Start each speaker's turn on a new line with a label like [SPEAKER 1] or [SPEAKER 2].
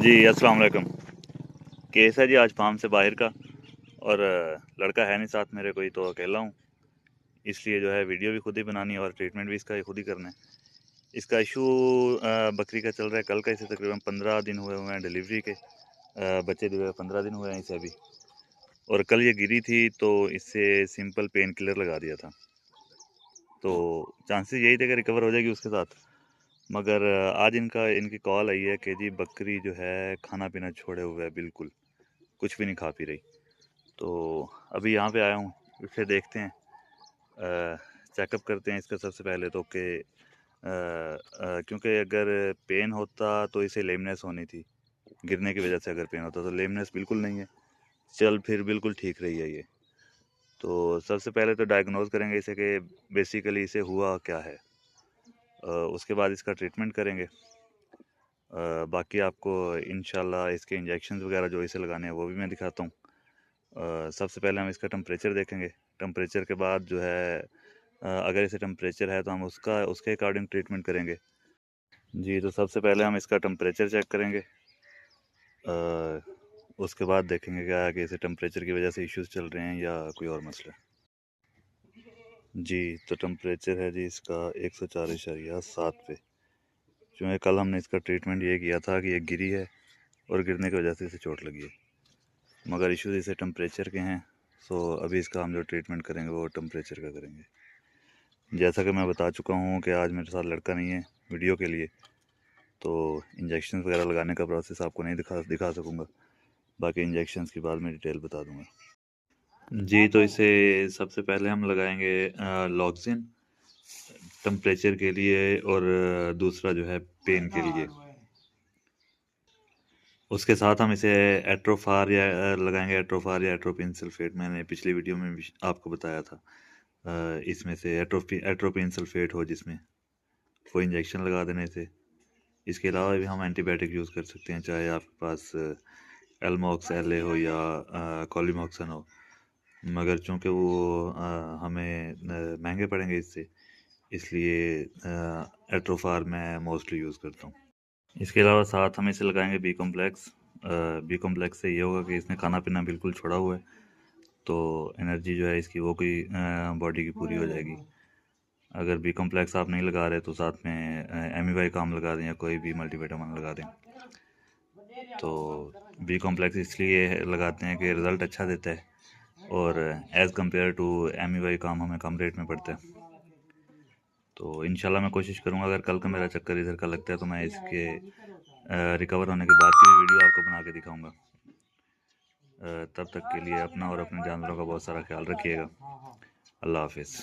[SPEAKER 1] जी अस्सलाम वालेकुम। केस है जी आज फार्म से बाहर का, और लड़का है नहीं साथ मेरे कोई, तो अकेला हूँ। इसलिए जो है वीडियो भी खुद ही बनानी है और ट्रीटमेंट भी इसका खुद ही करना है। इसका इशू बकरी का चल रहा है। कल का इसे तकरीबन 15 दिन हुए हुए हैं डिलीवरी के। बच्चे दिए 15 दिन हुए हैं इसे अभी। और कल ये गिरी थी तो इससे सिंपल पेन किलर लगा दिया था, तो चांसेस यही थे कि रिकवर हो जाएगी उसके साथ। मगर आज इनकी कॉल आई है कि जी बकरी जो है खाना पीना छोड़े हुए है, बिल्कुल कुछ भी नहीं खा पी रही। तो अभी यहाँ पे आया हूँ, इसे देखते हैं, चेकअप करते हैं इसका सबसे पहले तो कि क्योंकि अगर पेन होता तो इसे लेमनेस होनी थी। गिरने की वजह से अगर पेन होता तो लेमनेस बिल्कुल नहीं है, चल फिर बिल्कुल ठीक रही है ये। तो सबसे पहले तो डायग्नोज करेंगे इसे कि बेसिकली इसे हुआ क्या है। उसके बाद इसका ट्रीटमेंट करेंगे। बाकी आपको इंशाल्लाह इसके इंजेक्शन वगैरह जो इसे लगाने हैं वो भी मैं दिखाता हूँ। सबसे पहले हम इसका टेम्परेचर देखेंगे। टेम्परेचर के बाद जो है अगर इसे टेम्परेचर है तो हम उसके अकॉर्डिंग ट्रीटमेंट करेंगे। जी, तो सबसे पहले हम इसका टेम्परेचर चेक करेंगे। उसके बाद देखेंगे क्या है कि इसे टेम्परेचर की वजह से इश्यूज़ चल रहे हैं या कोई और मसला है। जी, तो टेम्परेचर है जी इसका 104.7 पे। क्योंकि कल हमने इसका ट्रीटमेंट ये किया था कि ये गिरी है और गिरने की वजह से इसे चोट लगी है, मगर इश्यूज़ इसे टेम्परेचर के हैं। सो अभी इसका हम जो ट्रीटमेंट करेंगे वो टेम्परेचर का करेंगे। जैसा कि मैं बता चुका हूँ कि आज मेरे साथ लड़का नहीं है वीडियो के लिए, तो इंजेक्शन वगैरह लगाने का प्रोसेस आपको नहीं दिखा सकूँगा। बाकी इंजेक्शन्स की बाद में डिटेल बता दूँगा। जी, तो इसे सबसे पहले हम लगाएंगे लॉक्सिन टेम्परेचर के लिए, और दूसरा जो है पेन के लिए। उसके साथ हम इसे एट्रोफार या लगाएंगे, एट्रोफार या एट्रोपिन सल्फेट। मैंने पिछली वीडियो में भी आपको बताया था। इसमें से एट्रोपिन सल्फेट हो जिसमें, वो इंजेक्शन लगा देने से। इसके अलावा भी हम एंटीबायोटिक यूज़ कर सकते हैं, चाहे आपके पास एलमॉक्स एल हो या कॉलीमॉक्सन हो। मगर चूँकि वो हमें महंगे पड़ेंगे इससे, इसलिए एट्रोफार मैं मोस्टली यूज़ करता हूँ। इसके अलावा साथ हम इसे लगाएंगे बी कॉम्प्लेक्स। बी कॉम्प्लेक्स से ये होगा कि इसने खाना पीना बिल्कुल छोड़ा हुआ है, तो एनर्जी जो है इसकी वो कोई बॉडी की पूरी हो जाएगी। अगर बी कॉम्प्लेक्स आप नहीं लगा रहे तो साथ में एमी काम लगा दें या कोई भी मल्टीविटामिन लगा दें। तो बी कॉम्प्लेक्स इसलिए लगाते हैं कि रिज़ल्ट अच्छा देता है, और एज़ कम्पेयर टू एमी काम हमें कम रेट में पड़ता है। तो इंशाल्लाह मैं कोशिश करूँगा, अगर कल का मेरा चक्कर इधर का लगता है तो मैं इसके रिकवर होने के बाद की भी वीडियो आपको बना के दिखाऊँगा। तब तक के लिए अपना और अपने जानवरों का बहुत सारा ख्याल रखिएगा। अल्लाह हाफिज़।